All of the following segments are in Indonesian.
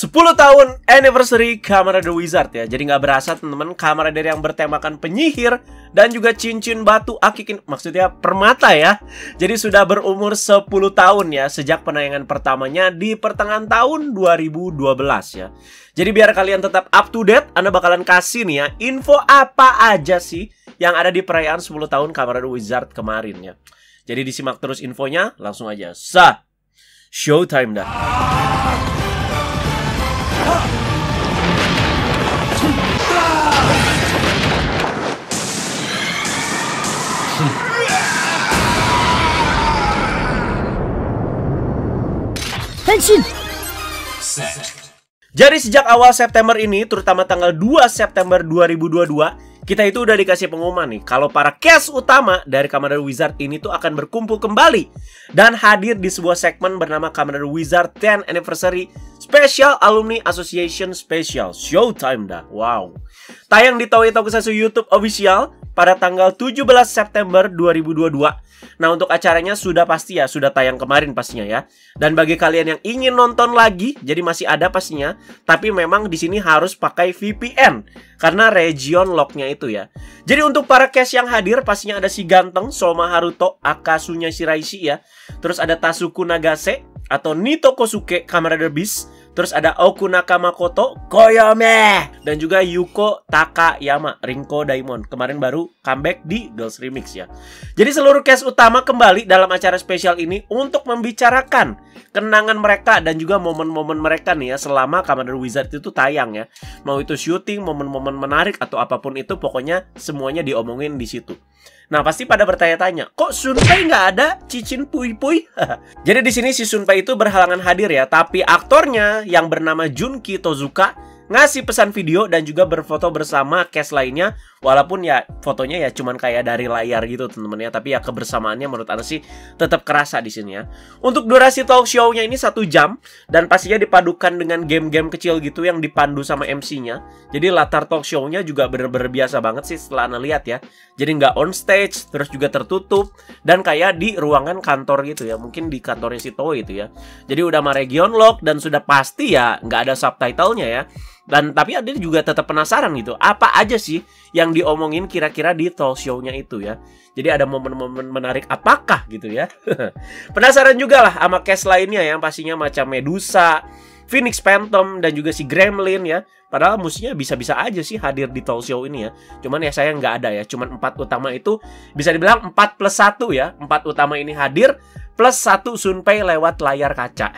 10 tahun anniversary Kamen Rider Wizard ya. Jadi nggak berasa teman-teman, Kamen Rider yang bertemakan penyihir dan juga cincin batu akik, maksudnya permata ya. Jadi sudah berumur 10 tahun ya sejak penayangan pertamanya di pertengahan tahun 2012 ya. Jadi biar kalian tetap up to date, Anda bakalan kasih nih ya info apa aja sih yang ada di perayaan 10 tahun Kamen Rider Wizard kemarin ya. Jadi disimak terus infonya, langsung aja. Showtime dah. Jadi sejak awal September ini, terutama tanggal 2 September 2022, kita itu udah dikasih pengumuman nih kalau para cast utama dari Kamen Rider Wizard ini tuh akan berkumpul kembali dan hadir di sebuah segmen bernama Kamen Rider Wizard 10th Anniversary Special Alumni Association Special Showtime dah. Wow. Tayang di Toei Tokusatsu YouTube Official pada tanggal 17 September 2022. Nah, untuk acaranya sudah pasti ya, sudah tayang kemarin pastinya ya. Dan bagi kalian yang ingin nonton lagi, jadi masih ada pastinya, tapi memang di sini harus pakai VPN karena region lock-nya itu ya. Jadi untuk para cast yang hadir pastinya ada si ganteng Soma Haruto Akasunya Shiraishi ya. Terus ada Tasuku Nagase atau Nito Kosuke Kamen Rider Beast. Terus ada Okunaka Makoto Koyome dan juga Yuko Takayama Rinko Daimon. Kemarin baru comeback di Girls Remix ya. Jadi seluruh cast utama kembali dalam acara spesial ini untuk membicarakan kenangan mereka dan juga momen-momen mereka nih ya selama Kamen Rider Wizard itu tayang ya. Mau itu syuting, momen-momen menarik atau apapun itu, pokoknya semuanya diomongin di situ. Nah, pasti pada bertanya-tanya, kok Shunpei nggak ada cincin pui-pui? Jadi di sini si Shunpei itu berhalangan hadir ya, tapi aktornya yang bernama Junki Tozuka ngasih pesan video dan juga berfoto bersama cast lainnya. Walaupun ya fotonya ya cuman kayak dari layar gitu teman-teman ya, tapi ya kebersamaannya menurut Anda sih tetap kerasa di sini ya. Untuk durasi talk show-nya ini 1 jam dan pastinya dipadukan dengan game-game kecil gitu yang dipandu sama MC-nya. Jadi latar talk show-nya juga bener-bener biasa banget sih setelah Anda lihat ya. Jadi nggak on stage, terus juga tertutup dan kayak di ruangan kantor gitu ya. Mungkin di kantornya si Toei itu ya. Jadi udah sama region lock dan sudah pasti ya nggak ada subtitlenya ya. Dan tapi ada juga tetap penasaran gitu, apa aja sih yang diomongin kira-kira di talk show-nya itu ya. Jadi ada momen-momen menarik apakah gitu ya. Penasaran juga lah sama cast lainnya yang pastinya macam Medusa, Phoenix Phantom dan juga si Gremlin ya. Padahal musuhnya bisa-bisa aja sih hadir di talk show ini ya. Cuman ya saya nggak ada ya. Cuman 4 utama itu bisa dibilang 4+1 ya. 4 utama ini hadir plus 1 Shunpei lewat layar kaca.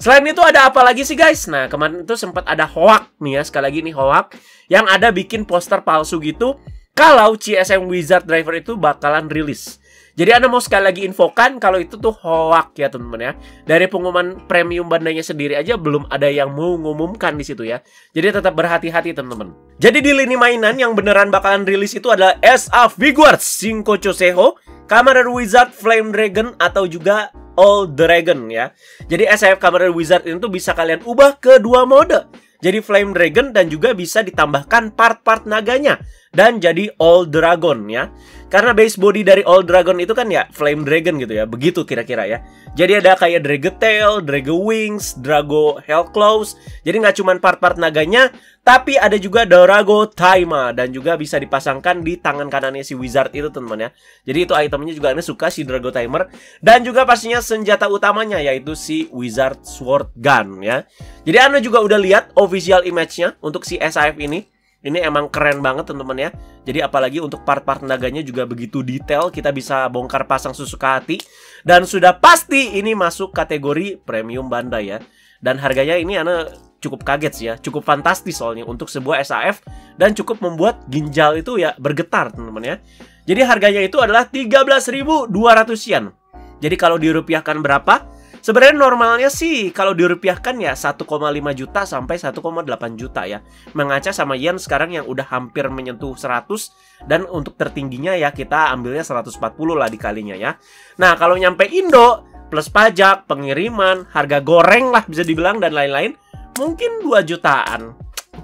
Selain itu ada apa lagi sih guys? Nah, kemarin itu sempat ada hoak nih ya. Sekali lagi nih hoak yang ada bikin poster palsu gitu kalau CSM Wizard Driver itu bakalan rilis. Jadi Anda mau sekali lagi infokan kalau itu tuh hoak ya teman-teman ya. Dari pengumuman premium bandanya sendiri aja belum ada yang mau ngumumkan di situ ya. Jadi tetap berhati-hati teman-teman. Jadi di lini mainan yang beneran bakalan rilis itu adalah SA Figuarts Shinkocho Seho, Kamen Rider Wizard Flame Dragon atau juga Old Dragon ya. Jadi SAF Kamen Rider Wizard ini tuh bisa kalian ubah ke 2 mode. Jadi Flame Dragon dan juga bisa ditambahkan part-part naganya dan jadi Old Dragon ya. Karena base body dari Old Dragon itu kan ya Flame Dragon gitu ya. Begitu kira-kira ya. Jadi ada kayak Dragon Tail, Dragon Wings, Drago Hellclaws. Jadi nggak cuma part-part naganya, tapi ada juga Drago Taima dan juga bisa dipasangkan di tangan kanannya si Wizard itu teman-teman ya. Jadi itu itemnya juga Anda suka si Drago Timer dan juga pastinya senjata utamanya yaitu si Wizard Sword Gun ya. Jadi Anda juga udah lihat official image-nya untuk si SAF ini. Ini emang keren banget teman-teman ya. Jadi apalagi untuk part-part naganya juga begitu detail. Kita bisa bongkar pasang sesuka hati. Dan sudah pasti ini masuk kategori premium Bandai ya. Dan harganya ini Anda cukup kaget sih ya. Cukup fantastis soalnya untuk sebuah SAF. Dan cukup membuat ginjal itu ya bergetar teman-teman ya. Jadi harganya itu adalah 13.200 yen. Jadi kalau dirupiahkan berapa? Sebenarnya normalnya sih kalau dirupiahkan ya 1,5 juta sampai 1,8 juta ya. Mengaca sama yen sekarang yang udah hampir menyentuh 100. Dan untuk tertingginya ya kita ambilnya 140 lah dikalinya ya. Nah kalau nyampe Indo plus pajak, pengiriman, harga goreng lah bisa dibilang dan lain-lain, mungkin 2 jutaan.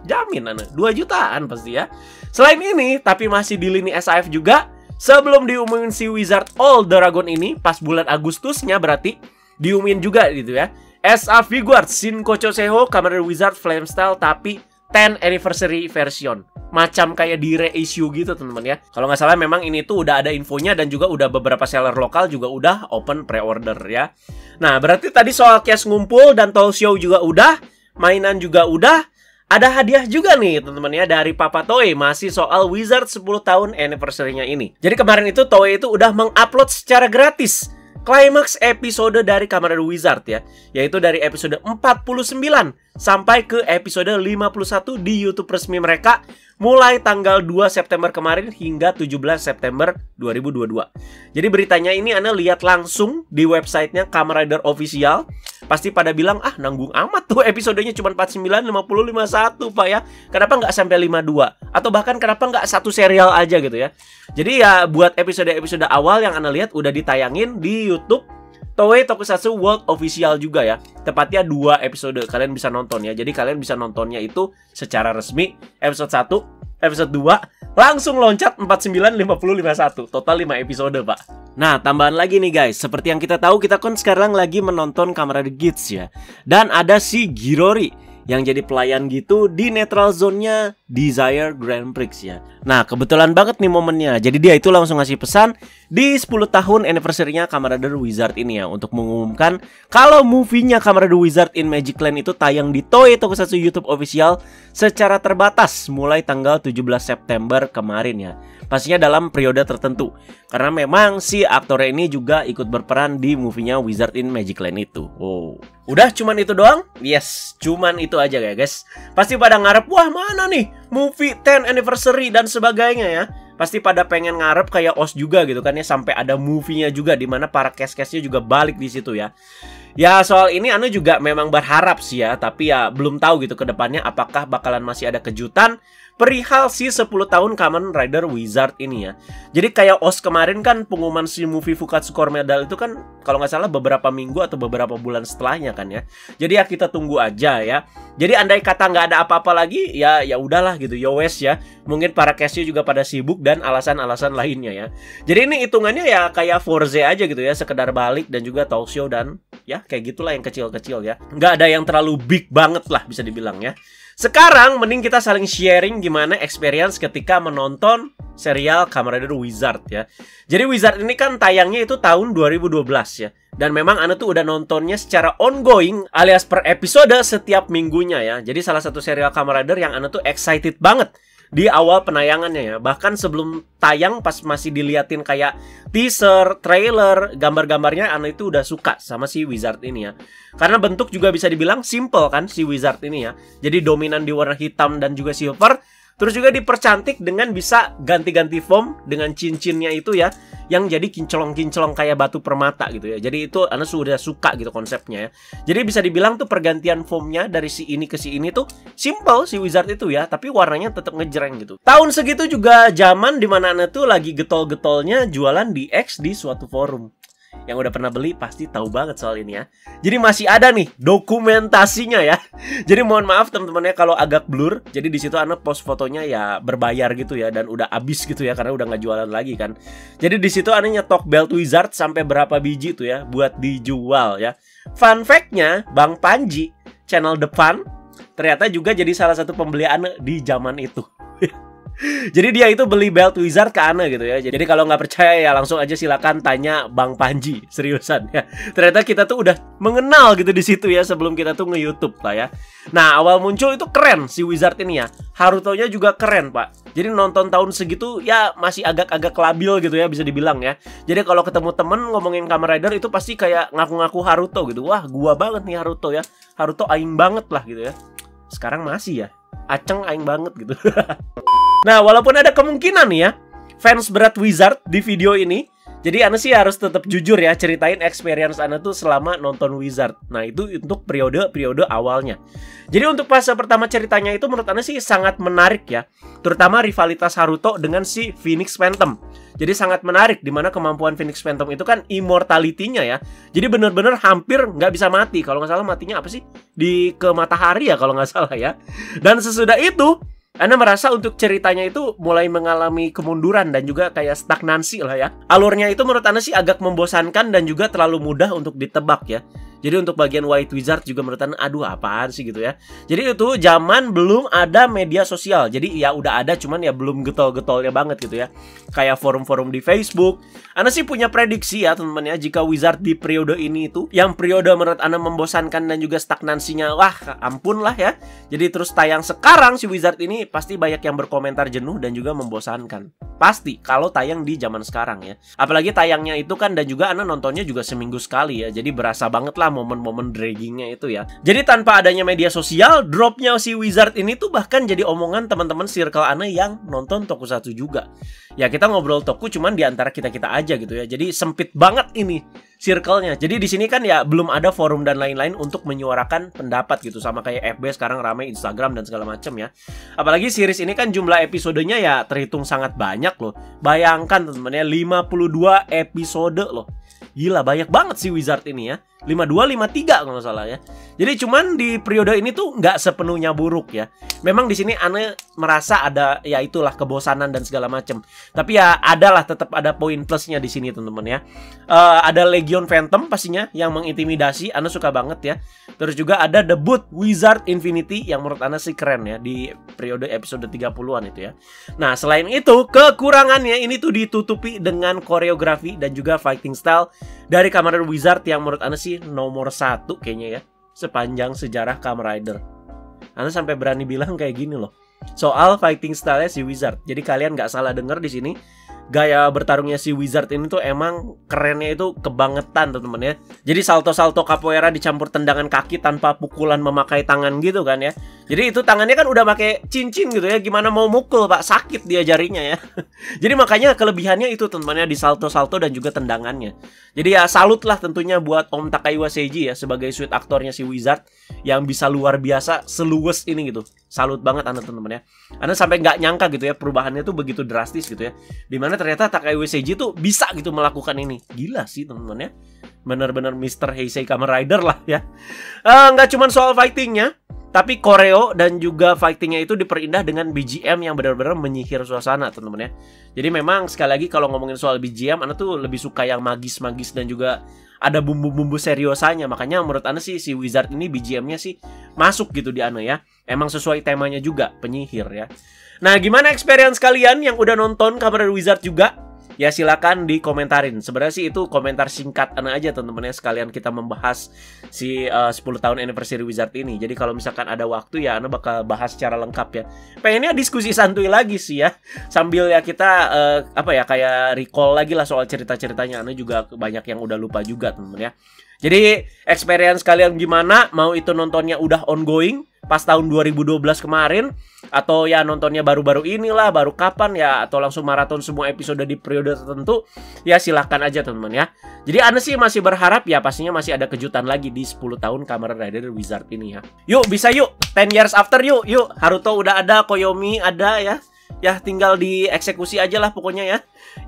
Jamin Anda 2 jutaan pasti ya. Selain ini tapi masih di lini SAF juga, sebelum diumumin si Wizard Old Dragon ini pas bulan Agustusnya berarti diumumin juga gitu ya. S.A. Figuarts Shinkocho Seho Kamen Rider Wizard Flame Style tapi 10 anniversary version. Macam kayak di reissue gitu teman-teman ya. Kalau nggak salah memang ini tuh udah ada infonya dan juga udah beberapa seller lokal juga udah open pre-order ya. Nah, berarti tadi soal cash ngumpul dan talk show juga udah, mainan juga udah. Ada hadiah juga nih teman-teman ya dari Papa Toei masih soal Wizard 10 tahun anniversary-nya ini. Jadi kemarin itu Toei itu udah mengupload secara gratis climax episode dari Kamen Rider Wizard ya, yaitu dari episode 49 sampai ke episode 51 di YouTube resmi mereka mulai tanggal 2 September kemarin hingga 17 September 2022. Jadi beritanya ini Anda lihat langsung di websitenya Kamen Rider Official. Pasti pada bilang, ah nanggung amat tuh episodenya cuma 49, 50, 51 Pak ya. Kenapa nggak sampai 52? Atau bahkan kenapa nggak satu serial aja gitu ya. Jadi ya buat episode-episode awal yang Anda lihat udah ditayangin di YouTube Toei Tokusatsu World Official juga ya. Tepatnya 2 episode kalian bisa nonton ya. Jadi kalian bisa nontonnya itu secara resmi episode 1, episode 2 langsung loncat 49, 50, 51. Total 5 episode Pak. Nah, tambahan lagi nih guys, seperti yang kita tahu kita kan sekarang lagi menonton Kamen Rider Geats ya. Dan ada si Girori yang jadi pelayan gitu di neutral zone-nya Desire Grand Prix ya. Nah, kebetulan banget nih momennya. Jadi dia itu langsung ngasih pesan di 10 tahun anniversary-nya Kamen Rider Wizard ini ya, untuk mengumumkan kalau movie-nya Kamen Rider Wizard in Magic Land itu tayang di Toei Tokusatsu YouTube Official secara terbatas mulai tanggal 17 September kemarin ya. Pastinya dalam periode tertentu. Karena memang si aktornya ini juga ikut berperan di movie-nya Wizard in Magic Land itu. Oh. Udah cuman itu doang? Yes, cuman itu aja ya guys. Pasti pada ngarep, wah mana nih movie 10 anniversary dan sebagainya ya. Pasti pada pengen ngarep kayak OS juga gitu kan ya, sampai ada movie-nya juga di mana para cast-castnya juga balik di situ ya. Ya soal ini Anu juga memang berharap sih ya, tapi ya belum tahu gitu ke depannya apakah bakalan masih ada kejutan perihal si 10 tahun Kamen Rider Wizard ini ya. Jadi kayak OS kemarin kan pengumuman si movie Fukatsu Core Medal itu kan kalau nggak salah beberapa minggu atau beberapa bulan setelahnya kan ya. Jadi ya kita tunggu aja ya. Jadi andai kata nggak ada apa-apa lagi ya udahlah gitu ya wes ya. Mungkin para castnya juga pada sibuk dan alasan-alasan lainnya ya. Jadi ini hitungannya ya kayak Forze aja gitu ya, sekedar balik dan juga talk show dan ya kayak gitulah yang kecil-kecil ya. Nggak ada yang terlalu big banget lah bisa dibilang ya. Sekarang mending kita saling sharing gimana experience ketika menonton serial Kamen Rider Wizard ya. Jadi Wizard ini kan tayangnya itu tahun 2012 ya. Dan memang Anda tuh udah nontonnya secara ongoing alias per episode setiap minggunya ya. Jadi salah satu serial Kamen Rider yang Anda tuh excited banget di awal penayangannya ya. Bahkan sebelum tayang pas masih diliatin kayak teaser, trailer, gambar-gambarnya Anda itu udah suka sama si Wizard ini ya. Karena bentuk juga bisa dibilang simple kan si Wizard ini ya. Jadi dominan di warna hitam dan juga silver. Terus juga dipercantik dengan bisa ganti-ganti foam dengan cincinnya itu ya, yang jadi kincelong-kincelong kayak batu permata gitu ya. Jadi itu Anda sudah suka gitu konsepnya ya. Jadi bisa dibilang tuh pergantian foamnya dari si ini ke si ini tuh simple si Wizard itu ya, tapi warnanya tetap ngejreng gitu. Tahun segitu juga zaman dimana Anda tuh lagi getol-getolnya jualan di X di suatu forum. Yang udah pernah beli pasti tahu banget soal ini ya. Jadi masih ada nih dokumentasinya ya. Jadi mohon maaf teman-teman ya kalau agak blur. Jadi di situ Anda post fotonya ya berbayar gitu ya, dan udah habis gitu ya karena udah nggak jualan lagi kan. Jadi di situ Anda nyetok belt Wizard sampai berapa biji tuh ya buat dijual ya. Fun fact-nya Bang Panji channel depan ternyata juga jadi salah satu pembeli Anda di zaman itu. Jadi dia itu beli belt Wizard ke Ana gitu ya. Jadi kalau nggak percaya ya langsung aja silakan tanya Bang Panji, seriusan ya. Ternyata kita tuh udah mengenal gitu di situ ya sebelum kita tuh nge-YouTube lah ya. Nah awal muncul itu keren si Wizard ini ya. Haruto-nya juga keren Pak. Jadi nonton tahun segitu ya masih agak-agak labil gitu ya bisa dibilang ya. Jadi kalau ketemu temen ngomongin Kamen Rider itu pasti kayak ngaku-ngaku Haruto gitu. Wah gua banget nih Haruto ya. Haruto aing banget lah gitu ya. Sekarang masih ya. Aceng aing banget gitu. Nah, walaupun ada kemungkinan nih ya fans berat Wizard di video ini, jadi Anda sih harus tetap jujur ya ceritain experience Anda tuh selama nonton Wizard. Nah, itu untuk periode awalnya. Jadi untuk fase pertama ceritanya itu menurut Anda sih sangat menarik ya. Terutama rivalitas Haruto dengan si Phoenix Phantom. Jadi sangat menarik dimana kemampuan Phoenix Phantom itu kan immortality-nya ya. Jadi bener-bener hampir nggak bisa mati. Kalau nggak salah matinya apa sih? Di ke matahari ya kalau nggak salah ya. Dan sesudah itu Anda merasa untuk ceritanya itu mulai mengalami kemunduran dan juga kayak stagnansi lah ya. Alurnya itu menurut Anda sih agak membosankan dan juga terlalu mudah untuk ditebak ya. Jadi untuk bagian White Wizard juga menurut Ana, aduh apaan sih gitu ya. Jadi itu zaman belum ada media sosial. Jadi ya udah ada, cuman ya belum getol-getolnya banget gitu ya. Kayak forum-forum di Facebook. Ana sih punya prediksi ya teman-teman ya, jika Wizard di periode ini itu, yang periode menurut Ana membosankan dan juga stagnansinya, wah ampun lah ya. Jadi terus tayang sekarang si Wizard ini pasti banyak yang berkomentar jenuh dan juga membosankan. Pasti kalau tayang di zaman sekarang ya. Apalagi tayangnya itu kan, dan juga Ana nontonnya juga seminggu sekali ya. Jadi berasa banget lah momen-momen draggingnya itu ya. Jadi tanpa adanya media sosial, dropnya si Wizard ini tuh bahkan jadi omongan teman-teman circle Ana yang nonton Tokusatsu juga. Ya kita ngobrol toku cuman di antara kita-kita aja gitu ya. Jadi sempit banget ini circle-nya. Jadi di sini kan ya belum ada forum dan lain-lain untuk menyuarakan pendapat gitu, sama kayak FB sekarang ramai, Instagram dan segala macam ya. Apalagi series ini kan jumlah episodenya ya terhitung sangat banyak loh. Bayangkan teman-teman ya, 52 episode loh. Gila, banyak banget sih Wizard ini ya. 52, 53 kalau nggak salah ya. Jadi cuman di periode ini tuh nggak sepenuhnya buruk ya. Memang di sini Ana merasa ada ya itulah kebosanan dan segala macam. Tapi ya adalah tetap ada poin plusnya di sini teman-teman ya. Ada Legion Phantom pastinya yang mengintimidasi, Ana suka banget ya. Terus juga ada debut Wizard Infinity yang menurut Ana sih keren ya di periode episode 30-an itu ya. Nah, selain itu kekurangannya ini tuh ditutupi dengan koreografi dan juga fighting style dari Kamen Rider Wizard yang menurut Ana sih nomor 1 kayaknya ya sepanjang sejarah Kamen Rider. Ana sampai berani bilang kayak gini loh soal fighting style-nya si Wizard. Jadi kalian nggak salah dengar di sini. Gaya bertarungnya si Wizard ini tuh emang kerennya itu kebangetan teman-teman ya. Jadi salto-salto capoeira dicampur tendangan kaki tanpa pukulan memakai tangan gitu kan ya. Jadi itu tangannya kan udah pakai cincin gitu ya. Gimana mau mukul Pak, sakit dia jarinya ya. Jadi makanya kelebihannya itu teman-teman ya, di salto-salto dan juga tendangannya. Jadi ya salut lah tentunya buat Om Takaiwa Seiji ya sebagai suite aktornya si Wizard yang bisa luar biasa seluwes ini gitu. Salut banget Anda teman-teman ya. Anda sampai nggak nyangka gitu ya perubahannya tuh begitu drastis gitu ya. Dimana ternyata Takaiwa Seiji tuh bisa gitu melakukan ini. Gila sih teman-teman ya. Bener-bener Mr. Heisei Kamen Rider lah ya. Nggak cuma soal fightingnya, tapi koreo dan juga fightingnya itu diperindah dengan BGM yang benar-benar menyihir suasana teman-teman ya. Jadi memang sekali lagi kalau ngomongin soal BGM, Anda tuh lebih suka yang magis-magis dan juga ada bumbu-bumbu seriosanya. Makanya menurut Anda sih si Wizard ini BGM-nya sih masuk gitu di Anda ya. Emang sesuai temanya juga, penyihir ya. Nah, gimana experience kalian yang udah nonton Kamen Rider Wizard juga? Ya silakan dikomentarin. Sebenarnya sih itu komentar singkat Ana aja teman-teman ya, sekalian kita membahas si 10 tahun anniversary Wizard ini. Jadi kalau misalkan ada waktu ya Ana bakal bahas secara lengkap ya. Pengennya diskusi santuy lagi sih ya. Sambil ya kita apa ya, kayak recall lagi lah soal cerita-ceritanya. Ana juga banyak yang udah lupa juga teman-teman ya. Jadi experience kalian gimana? Mau itu nontonnya udah ongoing pas tahun 2012 kemarin, atau ya nontonnya baru-baru inilah, baru kapan ya, atau langsung maraton semua episode di periode tertentu, ya silahkan aja teman-teman ya. Jadi Ana sih masih berharap ya pastinya masih ada kejutan lagi di 10 tahun Kamen Rider Wizard ini ya. Yuk bisa yuk 10 years after yuk Haruto udah ada, Koyomi ada ya. Ya tinggal dieksekusi aja lah pokoknya ya.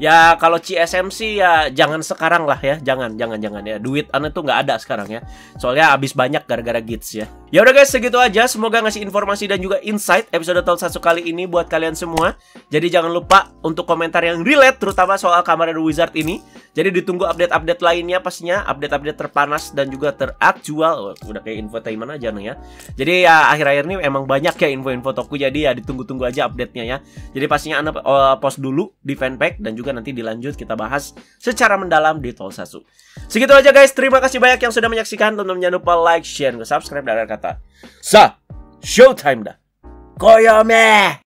Ya kalau CSMC ya jangan sekarang lah ya. Jangan ya. Duit Ana tuh nggak ada sekarang ya. Soalnya habis banyak gara-gara Gits ya. Ya udah guys, segitu aja. Semoga ngasih informasi dan juga insight episode Tokusatsu kali ini buat kalian semua. Jadi jangan lupa untuk komentar yang relate terutama soal Kamen Rider Wizard ini. Jadi ditunggu update-update lainnya pastinya, update-update terpanas dan juga teraktual. Udah kayak infotainment aja nih ya. Jadi ya akhir-akhir ini emang banyak ya info-info toku, jadi ya ditunggu-tunggu aja update-nya ya. Jadi pastinya Ana post dulu di fanpage dan juga nanti dilanjut kita bahas secara mendalam di Tokusatsu. Segitu aja guys, terima kasih banyak yang sudah menyaksikan. Teman-teman jangan lupa like, share, dan subscribe. Dan kata showtime dah. Koyome!